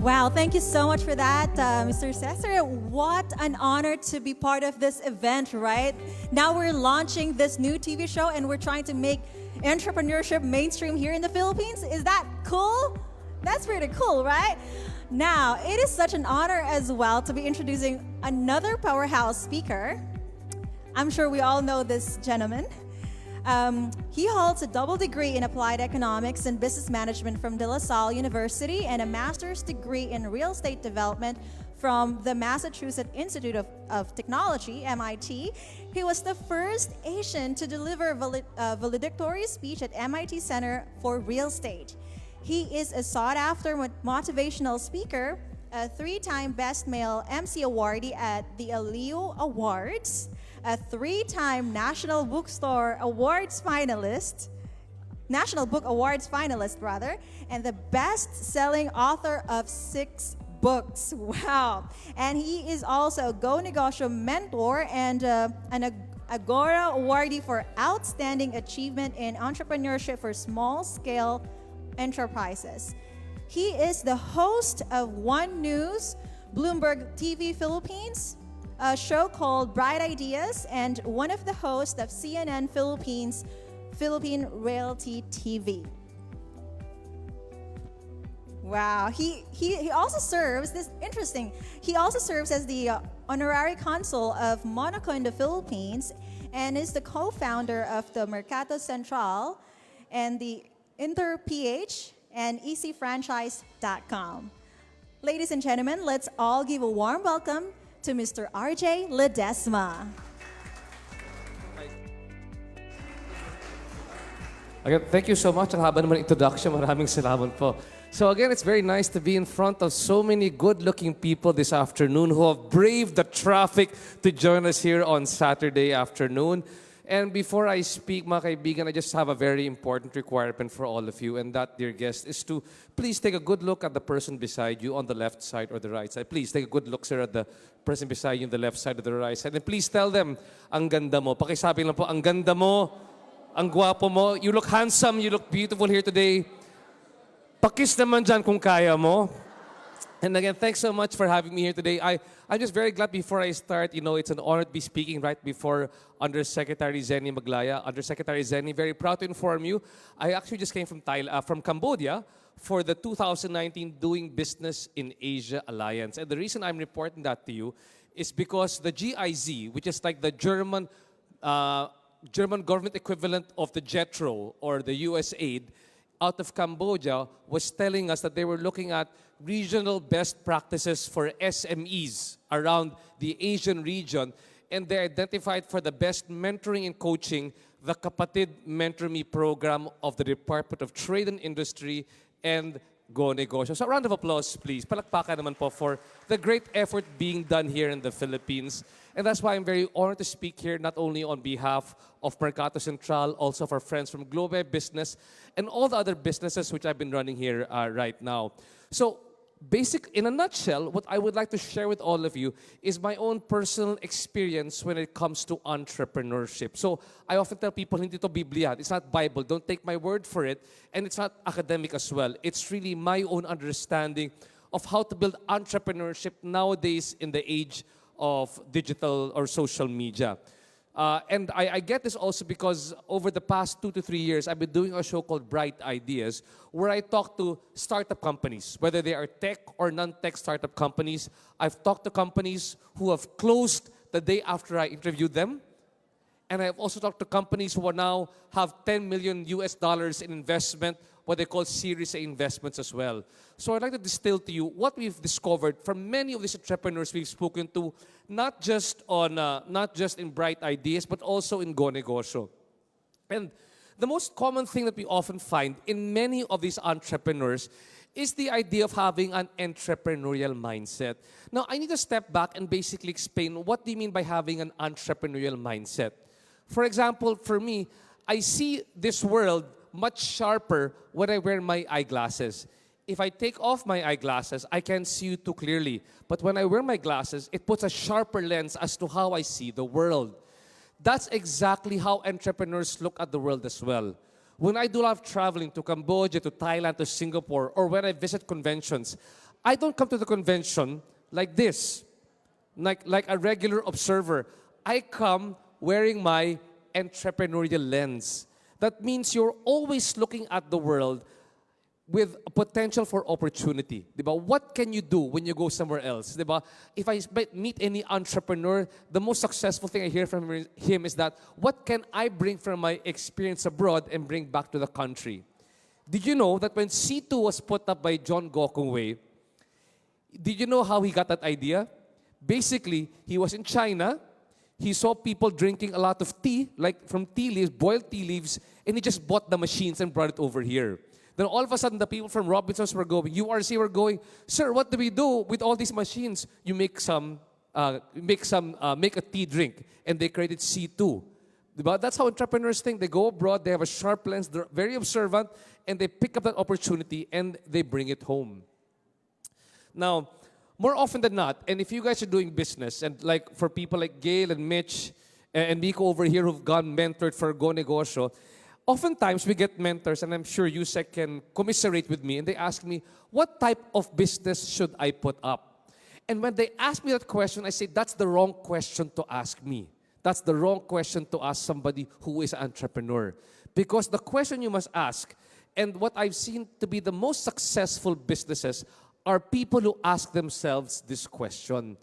Wow, thank you so much for that, Mr. Cesar. What an honor to be part of this event, right? Now we're launching this new TV show and we're trying to make entrepreneurship mainstream here in the Philippines. Is that cool? That's pretty cool, right? Now, it is such an honor as well to be introducing another powerhouse speaker. I'm sure we all know this gentleman. He holds a double degree in applied economics and business management from De La Salle University and a master's degree in real estate development from the Massachusetts Institute of Technology, MIT. He was the first Asian to deliver a valedictory speech at MIT Center for Real Estate. He is a sought-after motivational speaker, a three-time Best Male MC awardee at the Aliu Awards, a three-time National Book Awards finalist, and the best-selling author of 6 books. Wow. And he is also a Go Negosyo mentor and an Agora awardee for outstanding achievement in entrepreneurship for small-scale enterprises. He is the host of One News, Bloomberg TV Philippines, a show called Bright Ideas, and one of the hosts of CNN Philippines, Philippine Realty TV. Wow, he also serves, this interesting, he also serves as the honorary consul of Monaco in the Philippines and is the co-founder of the Mercato Central and the InterPH and easyfranchise.com. Ladies and gentlemen, let's all give a warm welcome to Mr. RJ Ledesma. Again, thank you so much. Ang haba naman introduction. Maraming salamat po. So again, it's very nice to be in front of so many good-looking people this afternoon who have braved the traffic to join us here on Saturday afternoon. And before I speak, mga kaibigan, I just have a very important requirement for all of you, and that, dear guest, is to please take a good look at the person beside you on the left side or the right side. Please take a good look, sir, at the person beside you on the left side or the right side. And please tell them, ang ganda mo. Pakisabi lang po, ang ganda mo, ang gwapo mo. You look handsome, you look beautiful here today. Pakis naman dyan kung kaya mo. And again, thanks so much for having me here today. I'm just very glad before I start, it's an honor to be speaking right before Undersecretary Zenny Maglaya. Undersecretary Zenny, very proud to inform you, I actually just came from Cambodia for the 2019 Doing Business in Asia Alliance. And the reason I'm reporting that to you is because the GIZ, which is like the German government equivalent of the JETRO or the USAID, out of Cambodia was telling us that they were looking at regional best practices for SMEs around the Asian region, and they identified for the best mentoring and coaching the Kapatid Mentor Me program of the Department of Trade and Industry and Go Negosyo. So a round of applause, please. Palakpakan naman po for the great effort being done here in the Philippines. And that's why I'm very honored to speak here, not only on behalf of Mercato Central, also of our friends from Globe Business, and all the other businesses which I've been running here right now. So, in a nutshell, what I would like to share with all of you is my own personal experience when it comes to entrepreneurship. So, I often tell people, hindi to Biblia, it's not Bible, don't take my word for it, and it's not academic as well. It's really my own understanding of how to build entrepreneurship nowadays in the age of digital or social media. And I get this also because over the past 2 to 3 years, I've been doing a show called Bright Ideas, where I talk to startup companies, whether they are tech or non-tech startup companies. I've talked to companies who have closed the day after I interviewed them. And I've also talked to companies who now have $10 million in investment, what they call Series A investments as well. So I'd like to distill to you what we've discovered from many of these entrepreneurs we've spoken to, not just in Bright Ideas, but also in Go Negosyo. And the most common thing that we often find in many of these entrepreneurs is the idea of having an entrepreneurial mindset. Now, I need to step back and basically explain what do you mean by having an entrepreneurial mindset. For example, for me, I see this world much sharper when I wear my eyeglasses. If I take off my eyeglasses, I can't see you too clearly. But when I wear my glasses, it puts a sharper lens as to how I see the world. That's exactly how entrepreneurs look at the world as well. When I do a lot of traveling to Cambodia, to Thailand, to Singapore, or when I visit conventions, I don't come to the convention like this, like a regular observer. I come wearing my entrepreneurial lens. That means you're always looking at the world with a potential for opportunity. Diba? What can you do when you go somewhere else? Diba? If I meet any entrepreneur, the most successful thing I hear from him is that, what can I bring from my experience abroad and bring back to the country? Did you know that when C2 was put up by John Gokongwei, did you know how he got that idea? Basically, he was in China. He saw people drinking a lot of tea, like from tea leaves, boiled tea leaves, and he just bought the machines and brought it over here. Then all of a sudden, the people from Robinsons were going, URC were going, sir, what do we do with all these machines? You make a tea drink, and they created C2. But that's how entrepreneurs think. They go abroad, they have a sharp lens, they're very observant, and they pick up that opportunity and they bring it home. Now, more often than not, and if you guys are doing business, and like for people like Gail and Mitch and Miko over here who've gone mentored for Go Negosyo, oftentimes we get mentors, and I'm sure Yusek can commiserate with me, and they ask me, what type of business should I put up? And when they ask me that question, I say, that's the wrong question to ask me. That's the wrong question to ask somebody who is an entrepreneur. Because the question you must ask, and what I've seen to be the most successful businesses, are people who ask themselves this question: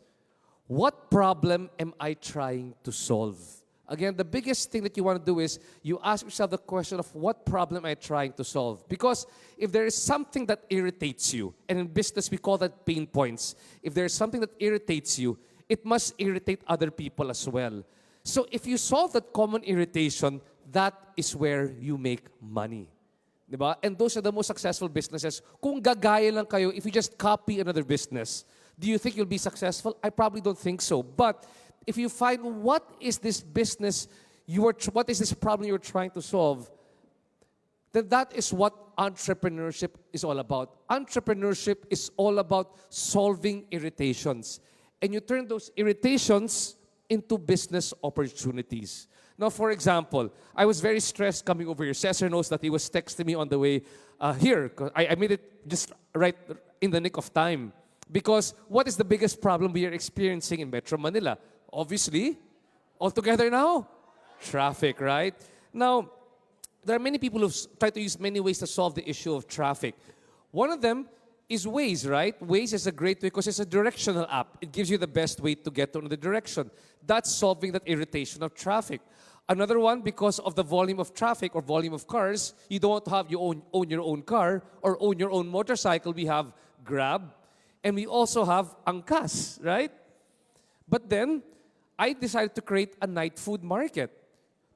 what problem am I trying to solve? Again, the biggest thing that you want to do is you ask yourself the question of, what problem am I trying to solve? Because if there is something that irritates you, and in business we call that pain points, if there is something that irritates you, it must irritate other people as well. So if you solve that common irritation, that is where you make money. Diba? And those are the most successful businesses. Kung gagaya lang kayo, if you just copy another business, do you think you'll be successful? I probably don't think so. But if you find, what is this business, what is this problem you're trying to solve, then that is what entrepreneurship is all about. Entrepreneurship is all about solving irritations. And you turn those irritations into business opportunities. Now, for example, I was very stressed coming over here. Cesar knows that he was texting me on the way here. I made it just right in the nick of time. Because what is the biggest problem we are experiencing in Metro Manila? Obviously, all together now, traffic, right? Now, there are many people who try to use many ways to solve the issue of traffic. One of them is Waze, right? Waze is a great way because it's a directional app. It gives you the best way to get to the direction. That's solving that irritation of traffic. Another one, because of the volume of traffic or volume of cars, you don't have you own your own car or own your own motorcycle. We have Grab, and we also have Angkas, right? But then, I decided to create a night food market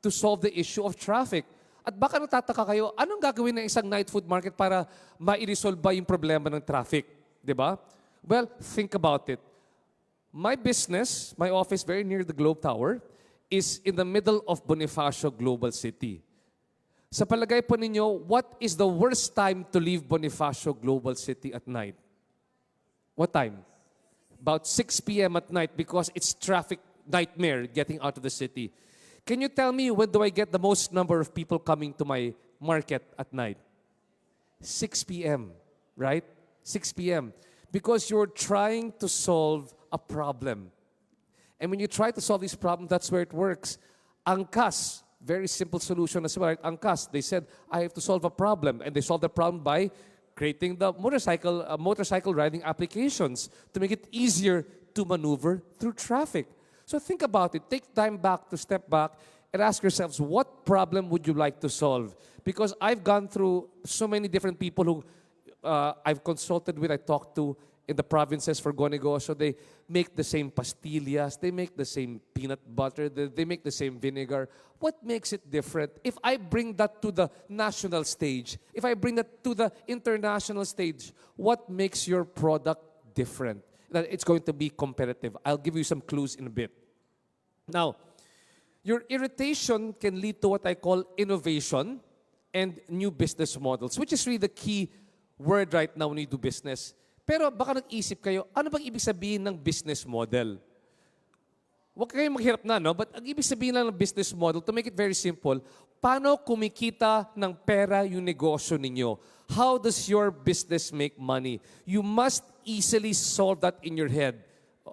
to solve the issue of traffic. At baka natataka kayo, anong gagawin ng isang night food market para ma-resolve ba yung problema ng traffic? Diba? Well, think about it. My business, my office very near the Globe Tower, is in the middle of Bonifacio Global City. Sa palagay po ninyo, what is the worst time to leave Bonifacio Global City at night? What time? About 6 p.m. at night because it's traffic nightmare getting out of the city. Can you tell me when do I get the most number of people coming to my market at night? 6 p.m., right? 6 p.m. Because you're trying to solve a problem. And when you try to solve this problem, that's where it works. Angkas, very simple solution as well. Right? Angkas, they said, I have to solve a problem. And they solved the problem by creating the motorcycle riding applications to make it easier to maneuver through traffic. So think about it. Take time back to step back and ask yourselves, what problem would you like to solve? Because I've gone through so many different people who I've consulted with, I talked to in the provinces for Go Negosyo. They make the same pastillas, they make the same peanut butter, they make the same vinegar. What makes it different? If I bring that to the national stage, if I bring that to the international stage, what makes your product different? That it's going to be competitive. I'll give you some clues in a bit. Now, your irritation can lead to what I call innovation and new business models, which is really the key word right now when you do business. Pero baka nag-isip kayo, ano bang ibig sabihin ng business model? Huwag kayong maghirap na, no? But ang ibig sabihin lang ng business model, to make it very simple, paano kumikita ng pera yung negosyo ninyo? How does your business make money? You must easily solve that in your head.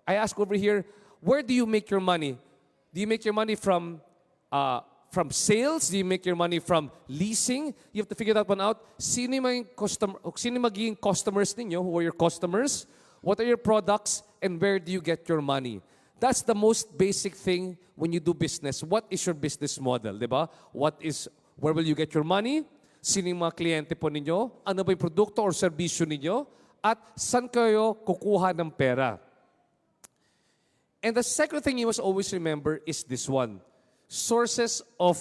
I ask over here, where do you make your money? Do you make your money from sales? Do you make your money from leasing? You have to figure that one out. Sino yung magiging customers ninyo? Who are your customers? What are your products? And where do you get your money? That's the most basic thing when you do business. What is your business model, di ba? Where will you get your money? Sino yung mga kliyente po ninyo? Ano ba yung produkto or serbisyo ninyo? At saan kayo kukuha ng pera? And the second thing you must always remember is this one. Sources of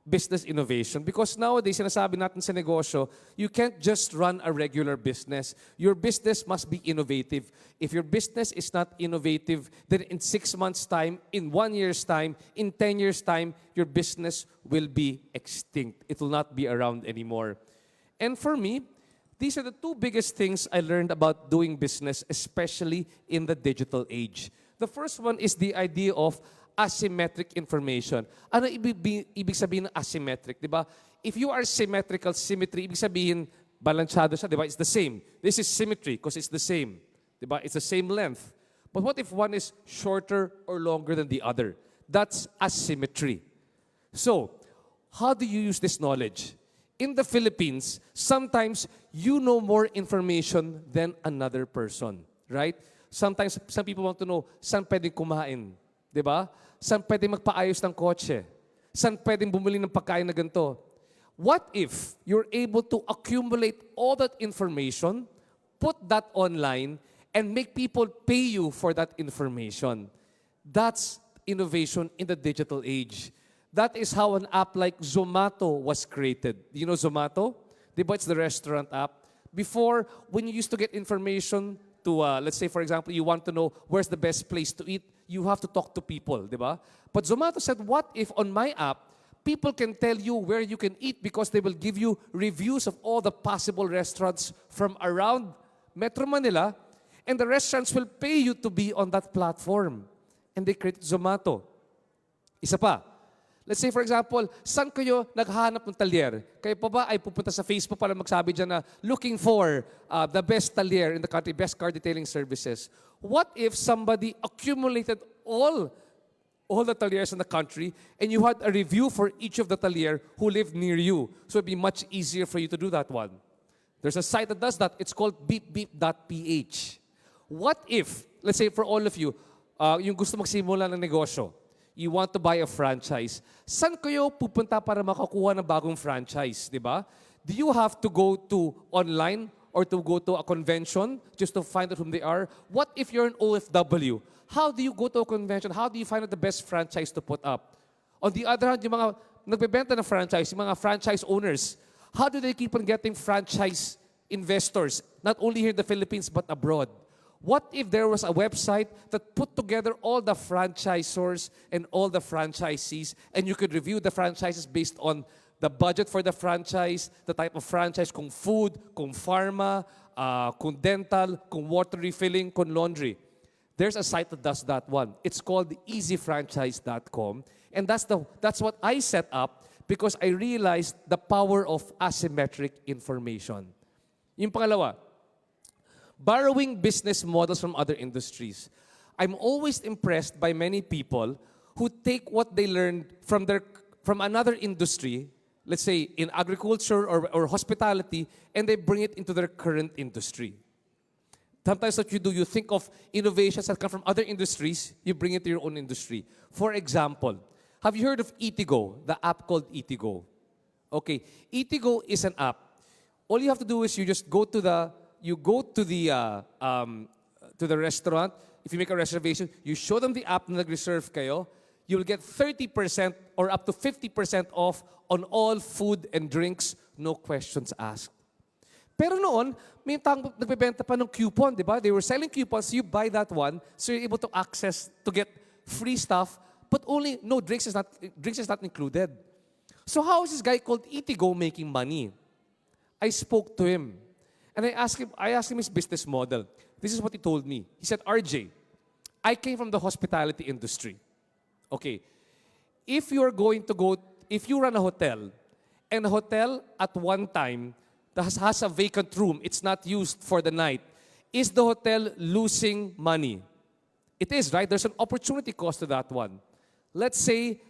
business innovation. Because nowadays, sinasabi natin sa negosyo, you can't just run a regular business. Your business must be innovative. If your business is not innovative, then in 6 months' time, in 1 year's time, in 10 years' time, your business will be extinct. It will not be around anymore. And for me, these are the two biggest things I learned about doing business, especially in the digital age. The first one is the idea of asymmetric information. Ano ibig sabihin ng asymmetric, di ba? If you are symmetrical, symmetry, ibig sabihin, balansyado siya, di ba? It's the same. This is symmetry because it's the same. Di ba? It's the same length. But what if one is shorter or longer than the other? That's asymmetry. So, how do you use this knowledge? In the Philippines, sometimes you know more information than another person, right? Sometimes, some people want to know, saan pwedeng kumain? Di ba? Saan pwedeng magpaayos ng kotse? Saan pwedeng bumili ng pagkain na ganito? What if you're able to accumulate all that information, put that online, and make people pay you for that information? That's innovation in the digital age. That is how an app like Zomato was created. You know Zomato? Di ba? It's the restaurant app. Before, when you used to get information to, let's say, for example, you want to know where's the best place to eat, you have to talk to people, di ba? But Zomato said, what if on my app, people can tell you where you can eat because they will give you reviews of all the possible restaurants from around Metro Manila, and the restaurants will pay you to be on that platform. And they created Zomato. Isa pa, let's say, for example, saan kayo naghahanap ng talyer? Kayo pa ba ay pupunta sa Facebook para magsabi dyan na looking for the best talyer in the country, best car detailing services? What if somebody accumulated all the talyers in the country and you had a review for each of the talyer who lived near you? So it'd be much easier for you to do that one. There's a site that does that. It's called beepbeep.ph. What if, let's say for all of you, yung gusto magsimula ng negosyo, you want to buy a franchise. Saan kayo pupunta para makakuha ng bagong franchise, di ba? Do you have to go to online or to go to a convention just to find out whom they are? What if you're an OFW? How do you go to a convention? How do you find out the best franchise to put up? On the other hand, yung mga nagbebenta ng franchise, yung mga franchise owners, how do they keep on getting franchise investors, not only here in the Philippines but abroad? What if there was a website that put together all the franchisors and all the franchisees, and you could review the franchises based on the budget for the franchise, the type of franchise, kung food, kung pharma, kung dental, kung water refilling, kung laundry. There's a site that does that one. It's called easyfranchise.com, and that's what I set up because I realized the power of asymmetric information. Yung pangalawa, borrowing business models from other industries. I'm always impressed by many people who take what they learned from another industry, let's say in agriculture or hospitality, and they bring it into their current industry. Sometimes what you do, you think of innovations that come from other industries, you bring it to your own industry. For example, have you heard of Eatigo, the app called Eatigo? Okay, Eatigo is an app. All you have to do is you just go to the restaurant. If you make a reservation, you show them the app na nag-reserve kayo, you'll get 30% or up to 50% off on all food and drinks, no questions asked. Pero noon, may taong nagbebenta pa ng coupon, di ba? They were selling coupons, so you buy that one, so you're able to get free stuff, but only, no, drinks is not included. So how is this guy called Eatigo making money? I spoke to him, and I asked him his business model. This is what he told me. He said, RJ, I came from the hospitality industry. Okay. If you run a hotel, and a hotel at one time that has a vacant room, it's not used for the night, is the hotel losing money? It is, right? There's an opportunity cost to that one. Let's say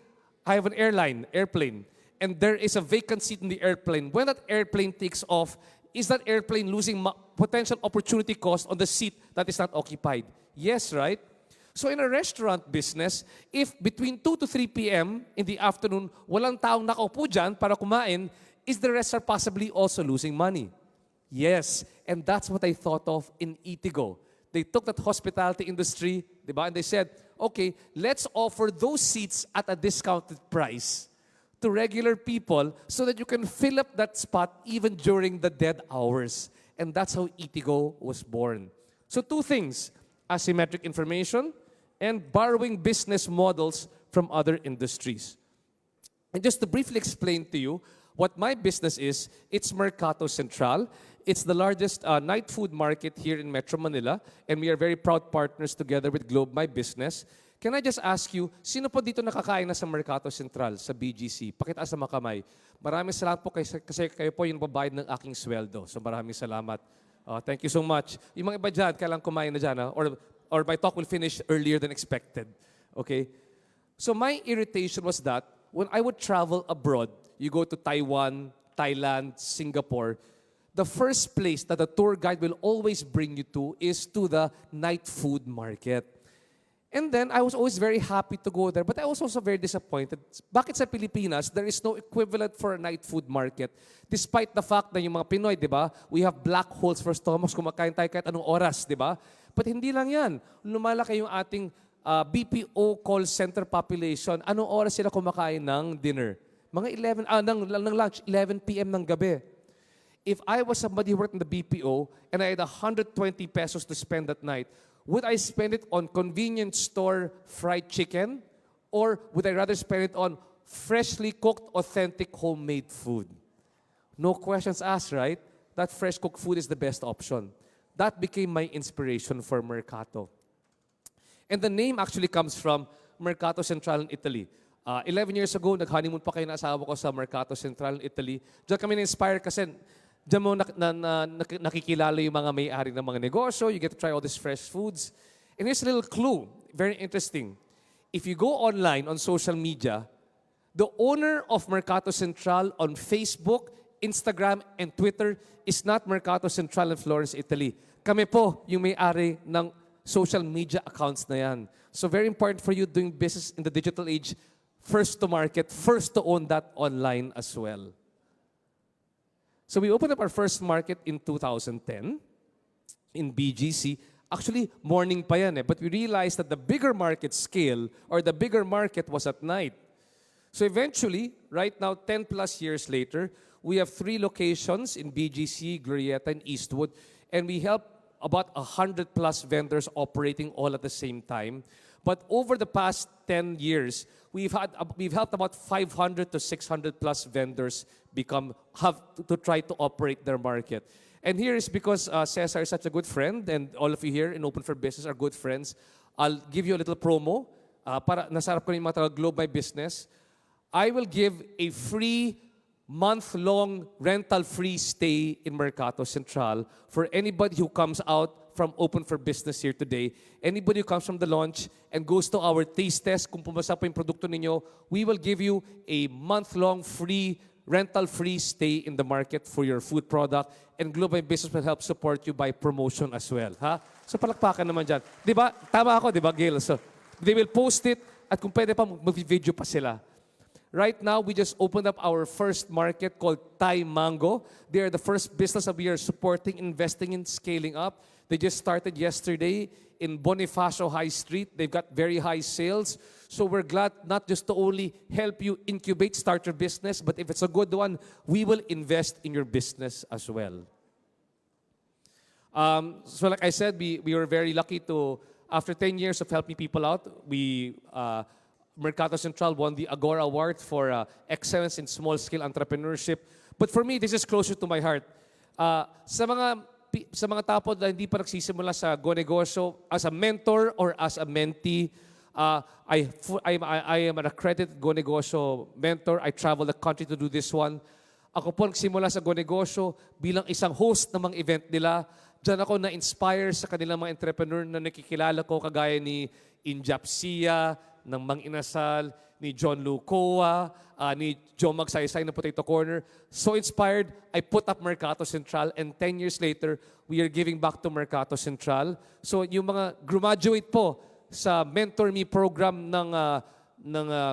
I have an airplane, and there is a vacant seat in the airplane. When that airplane takes off, is that airplane losing potential opportunity cost on the seat that is not occupied? Yes, right? So in a restaurant business, if between 2 to 3 p.m. in the afternoon, walang taong nakaupo dyan para kumain, is the restaurant possibly also losing money? Yes, and that's what I thought of in Itigo. They took that hospitality industry, diba? And they said, okay, let's offer those seats at a discounted price to regular people so that you can fill up that spot even during the dead hours. And that's how Itigo was born. So two things, asymmetric information and borrowing business models from other industries. And just to briefly explain to you what my business is, it's Mercato Central. It's the largest night food market here in Metro Manila, and we are very proud partners together with Globe My Business. Can I just ask you, sino po dito nakakain na sa Mercato Central, sa BGC? Pakitaas sa mga kamay. Maraming salamat po kasi kayo po yung babayad ng aking sweldo. So maraming salamat. Thank you so much. Yung mga iba dyan, kailangan kumain na dyan, ha? Or my talk will finish earlier than expected. Okay? So my irritation was that when I would travel abroad, you go to Taiwan, Thailand, Singapore, the first place that the tour guide will always bring you to is to the night food market. And then I was always very happy to go there, but I was also very disappointed. Bakit sa Pilipinas, there is no equivalent for a night food market? Despite the fact na yung mga Pinoy, di ba, we have black holes for stomachs, kumakain tayo kahit anong oras, di ba? But hindi lang yan. Lumalaki yung ating BPO call center population. Anong oras sila kumakain ng dinner? Mga 11, ng lunch, 11 p.m. ng gabi. If I was somebody who worked in the BPO and I had 120 pesos to spend that night, would I spend it on convenience store fried chicken? Or would I rather spend it on freshly cooked, authentic, homemade food? No questions asked, right? That fresh cooked food is the best option. That became my inspiration for Mercato. And the name actually comes from Mercato Central in Italy. 11 years ago, nag-honeymoon pa kayo na asawa ko sa Mercato Central in Italy. Diyan kami na-inspire kasi diyan mo nakikilala yung mga may-ari ng mga negosyo. You get to try all these fresh foods. And here's a little clue, very interesting. If you go online on social media, the owner of Mercato Central on Facebook, Instagram, and Twitter is not Mercato Central in Florence, Italy. Kami po yung may-ari ng social media accounts na yan. So very important for you doing business in the digital age, first to market, first to own that online as well. So we opened up our first market in 2010 in BGC. Actually, morning pa yan eh. But we realized that the bigger market scale or the bigger market was at night. So eventually, right now, 10 plus years later, we have 3 locations in BGC, Glorieta, and Eastwood. And we help about 100 plus vendors operating all at the same time. But over the past 10 years, we've helped about 500 to 600 plus vendors have to try to operate their market. And here is because Cesar is such a good friend, and all of you here in Open for Business are good friends. I'll give you a little promo para nasarap ko yung mga Globe My Business. I will give a free month-long rental-free stay in Mercato Central for anybody who comes out from Open for Business here today. Anybody who comes from the launch and goes to our taste test, kung pumasa po yung produkto ninyo, we will give you a month-long free, rental-free stay in the market for your food product. And Global Business will help support you by promotion as well. Ha? So palakpakan naman dyan. Di ba? Tama ako, di ba, Gail? So they will post it at kung pwede pa, mag-video pa sila. Right now, we just opened up our first market called Thai Mango. They are the first business that we are supporting, investing in, scaling up. They just started yesterday in Bonifacio High Street. They've got very high sales. So we're glad not just to only help you incubate, start your business, but if it's a good one, we will invest in your business as well. So like I said, we were very lucky to, after 10 years of helping people out, Mercato Central won the Agora Award for Excellence in Small-Scale Entrepreneurship. But for me, this is closer to my heart. Sa mga sa mga tapo na hindi pa nagsisimula sa Go Negosyo, as a mentor or as a mentee, I am an accredited Go Negosyo mentor. I travel the country to do this one. Ako po nagsimula sa Go Negosyo bilang isang host ng mga event nila. Diyan ako na-inspire sa kanilang mga entrepreneur na nakikilala ko, kagaya ni Injap Sia, ng Mang Inasal, ni John Lucoa, ni Joe Magsaysay ng Potato Corner. So inspired, I put up Mercato Central, and 10 years later, we are giving back to Mercato Central. So yung mga graduate po sa Mentor Me program ng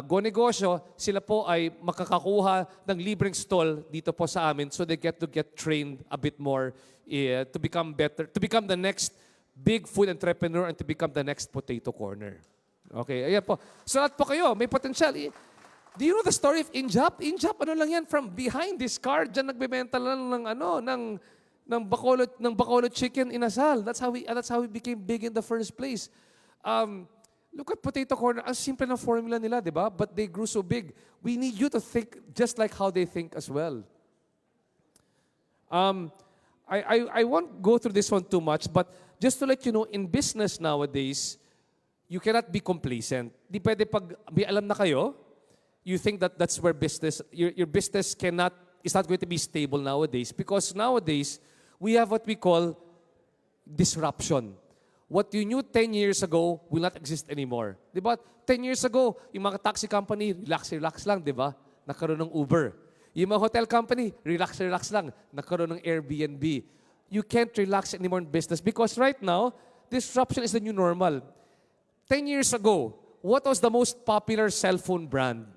Go Negosyo, sila po ay makakakuha ng libreng stall dito po sa amin, so they get to get trained a bit more to become better, to become the next big food entrepreneur and to become the next Potato Corner. Okay, ayan po. So lahat po kayo, may potential. Do you know the story of Injap? Injap, ano lang yan, from behind this car, dyan nagbebenta lang ng Bacolod chicken inasal. That's how we became big in the first place. Look at Potato Corner. Ang simple na formula nila, di ba? But they grew so big. We need you to think just like how they think as well. I won't go through this one too much, but just to let you know, in business nowadays, you cannot be complacent. Di pwede pag may alam na kayo, you think that that's where your business is not going to be stable nowadays, because nowadays, we have what we call disruption. What you knew 10 years ago will not exist anymore. Di ba? 10 years ago, yung mga taxi company, relax lang, di ba? Nagkaroon ng Uber. Yung mga hotel company, relax lang, nagkaroon ng Airbnb. You can't relax anymore in business because right now, disruption is the new normal. 10 years ago, what was the most popular cell phone brand?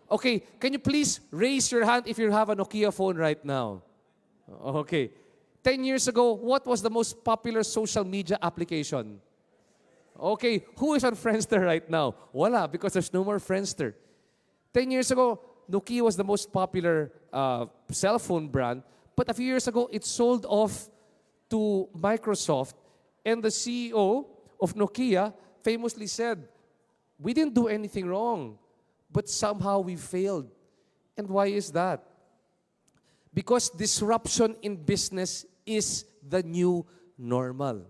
Okay, can you please raise your hand if you have a Nokia phone right now? Okay. 10 years ago, what was the most popular social media application? Okay, who is on Friendster right now? Wala, because there's no more Friendster. 10 years ago, Nokia was the most popular cell phone brand, but a few years ago, it sold off to Microsoft, and the CEO of Nokia famously said, "We didn't do anything wrong, but somehow we failed." And why is that? Because disruption in business is the new normal.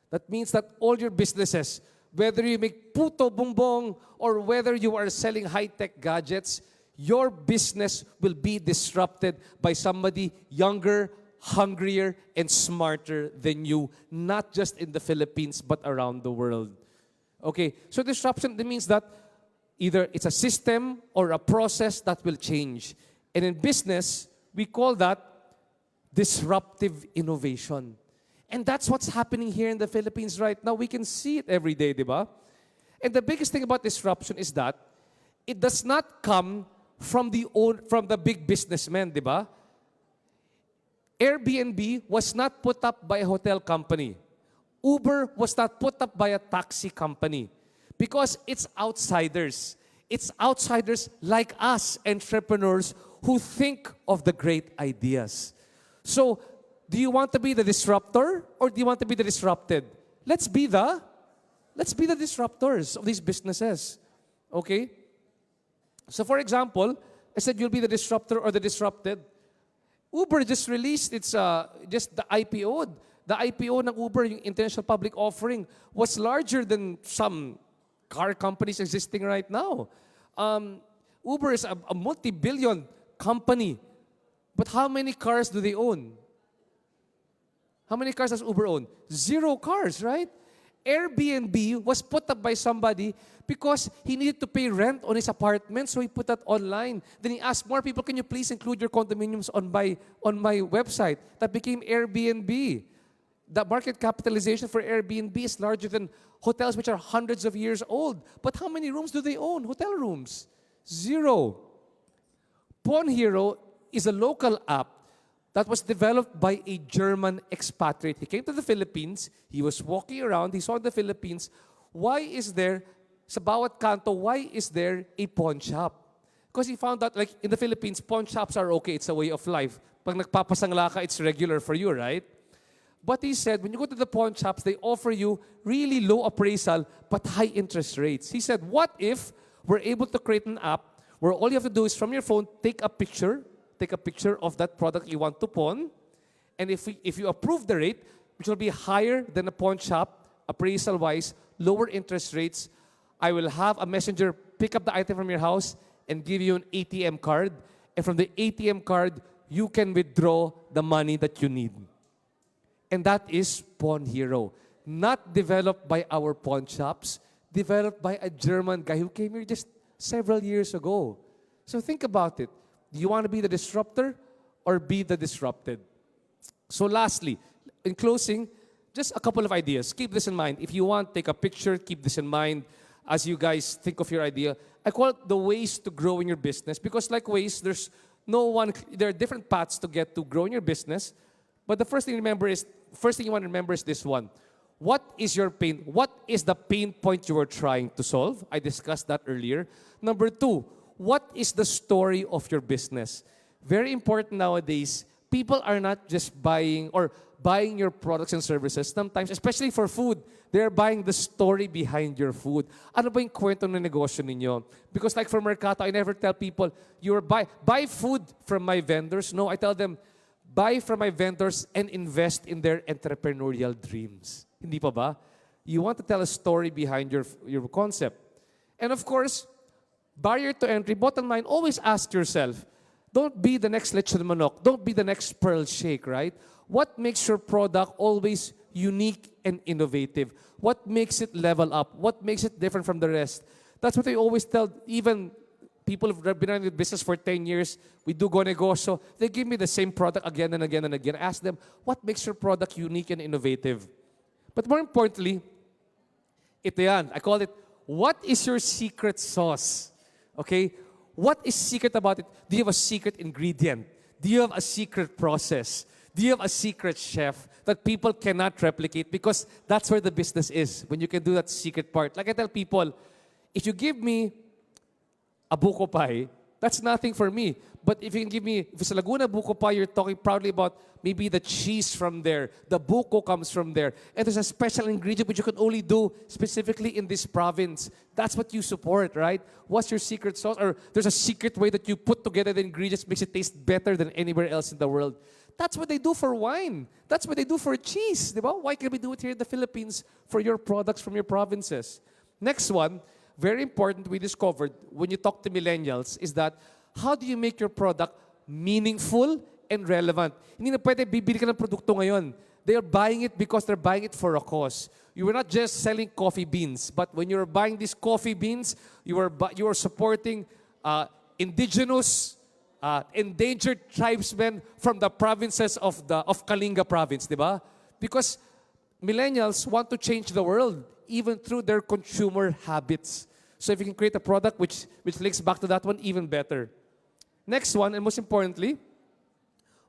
That means that all your businesses, whether you make puto bumbong or whether you are selling high-tech gadgets, your business will be disrupted by somebody younger, hungrier, and smarter than you, not just in the Philippines, but around the world. Okay, so disruption, that means that either it's a system or a process that will change. And in business, we call that disruptive innovation. And that's what's happening here in the Philippines right now. We can see it every day, di ba? And the biggest thing about disruption is that it does not come from the big businessmen, di ba? Airbnb was not put up by a hotel company. Uber was not put up by a taxi company, because it's outsiders. It's outsiders like us, entrepreneurs, who think of the great ideas. So, do you want to be the disruptor or do you want to be the disrupted? Let's be the disruptors of these businesses. Okay? So for example, I said you'll be the disruptor or the disrupted. Uber just released its just the IPO. The IPO ng Uber, yung intentional public offering, was larger than some car companies existing right now. Uber is a multi-billion company. But how many cars do they own? How many cars does Uber own? 0 cars, right? Airbnb was put up by somebody because he needed to pay rent on his apartment, so he put that online. Then he asked more people, "Can you please include your condominiums on my website?" That became Airbnb. The market capitalization for Airbnb is larger than hotels which are hundreds of years old. But how many rooms do they own? Hotel rooms. 0. Pawn Hero is a local app that was developed by a German expatriate. He came to the Philippines. He was walking around. He saw the Philippines. Why is there, sa bawat kanto, why is there a pawn shop? Because he found out, like, in the Philippines, pawn shops are okay. It's a way of life. Pag nagpapasangla ka, it's regular for you, right? But he said, when you go to the pawn shops, they offer you really low appraisal but high interest rates. He said, what if we're able to create an app where all you have to do is from your phone, take a picture of that product you want to pawn, And if you approve the rate, which will be higher than a pawn shop, appraisal-wise, lower interest rates, I will have a messenger pick up the item from your house and give you an ATM card. And from the ATM card, you can withdraw the money that you need. And that is Pawn Hero. Not developed by our pawn shops, developed by a German guy who came here just several years ago. So think about it. Do you want to be the disruptor or be the disrupted? So lastly, in closing, just a couple of ideas. Keep this in mind. If you want, take a picture, keep this in mind as you guys think of your idea. I call it the ways to grow in your business because like ways, there are different paths to get to grow in your business. But the first thing you want to remember is this one. What is your pain? What is the pain point you are trying to solve? I discussed that earlier. Number 2, what is the story of your business? Very important nowadays, people are not just buying your products and services. Sometimes, especially for food, they're buying the story behind your food. Ano ba yung kwento ng negosyo ninyo? Because like for Mercato, I never tell people, buy food from my vendors. No, I tell them, buy from my vendors and invest in their entrepreneurial dreams. Hindi pa ba? You want to tell a story behind your concept. And of course, barrier to entry, bottom line, always ask yourself, don't be the next lechon manok. Don't be the next pearl shake, right? What makes your product always unique and innovative? What makes it level up? What makes it different from the rest? That's what I always tell even people who've been in the business for 10 years. We do go negosyo. They give me the same product again and again and again. I ask them, what makes your product unique and innovative? But more importantly, ito yan. I call it, what is your secret sauce? Okay? What is secret about it? Do you have a secret ingredient? Do you have a secret process? Do you have a secret chef that people cannot replicate? Because that's where the business is, when you can do that secret part. Like I tell people, if you give me a buko pie, that's nothing for me. But if you can give me, if it's a Laguna buko pie, you're talking proudly about maybe the cheese from there, the buko comes from there, and there's a special ingredient which you can only do specifically in this province. That's what you support, right? What's your secret sauce? Or there's a secret way that you put together the ingredients, makes it taste better than anywhere else in the world. That's what they do for wine. That's what they do for cheese. Diba? Why can't we do it here in the Philippines for your products from your provinces? Next one, very important, we discovered when you talk to millennials is that how do you make your product meaningful and relevant? Hindi na pwede bibili ka ng produkto ngayon. They are buying it because they're buying it for a cause. You were not just selling coffee beans, but when you're buying these coffee beans, you are supporting indigenous, endangered tribesmen from the provinces of Kalinga province, di ba? Because millennials want to change the world even through their consumer habits. So if you can create a product which links back to that one, even better. Next one, and most importantly,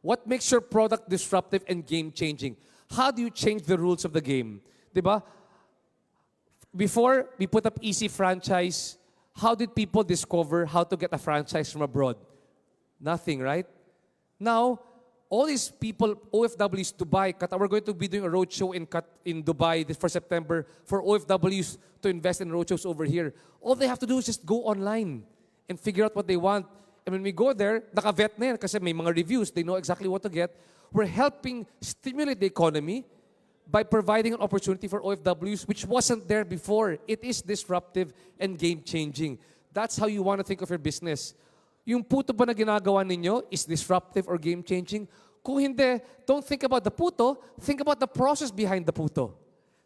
what makes your product disruptive and game-changing? How do you change the rules of the game? Diba? Before we put up easy franchise, how did people discover how to get a franchise from abroad? Nothing, right? Now, all these people, OFWs, Dubai, Qatar, we're going to be doing a roadshow in Dubai for September for OFWs to invest in roadshows over here. All they have to do is just go online and figure out what they want. And when we go there, naka-vet na yan kasi may mga reviews. They know exactly what to get. We're helping stimulate the economy by providing an opportunity for OFWs which wasn't there before. It is disruptive and game-changing. That's how you want to think of your business. Yung puto ba na ginagawa ninyo is disruptive or game-changing? Kung hindi, don't think about the puto. Think about the process behind the puto.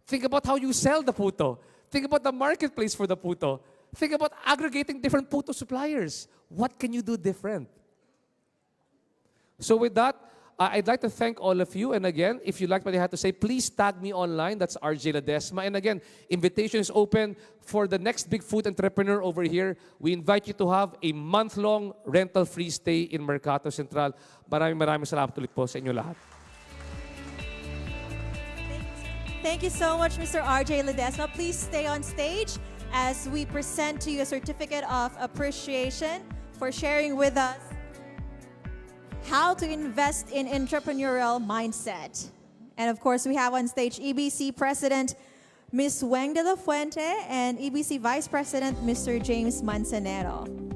Think about how you sell the puto. Think about the marketplace for the puto. Think about aggregating different puto suppliers. What can you do different? So with that, I'd like to thank all of you. And again, if you like what I had to say, please tag me online. That's RJ Ledesma. And again, invitation is open for the next big food entrepreneur over here. We invite you to have a month-long rental-free stay in Mercato Central. Maraming salamat ulit po sa inyo lahat. Thank you so much, Mr. RJ Ledesma. Please stay on stage as we present to you a certificate of appreciation for sharing with us how to invest in entrepreneurial mindset. And of course, we have on stage EBC President Ms. Weng de la Fuente and EBC Vice President Mr. James Manzanero.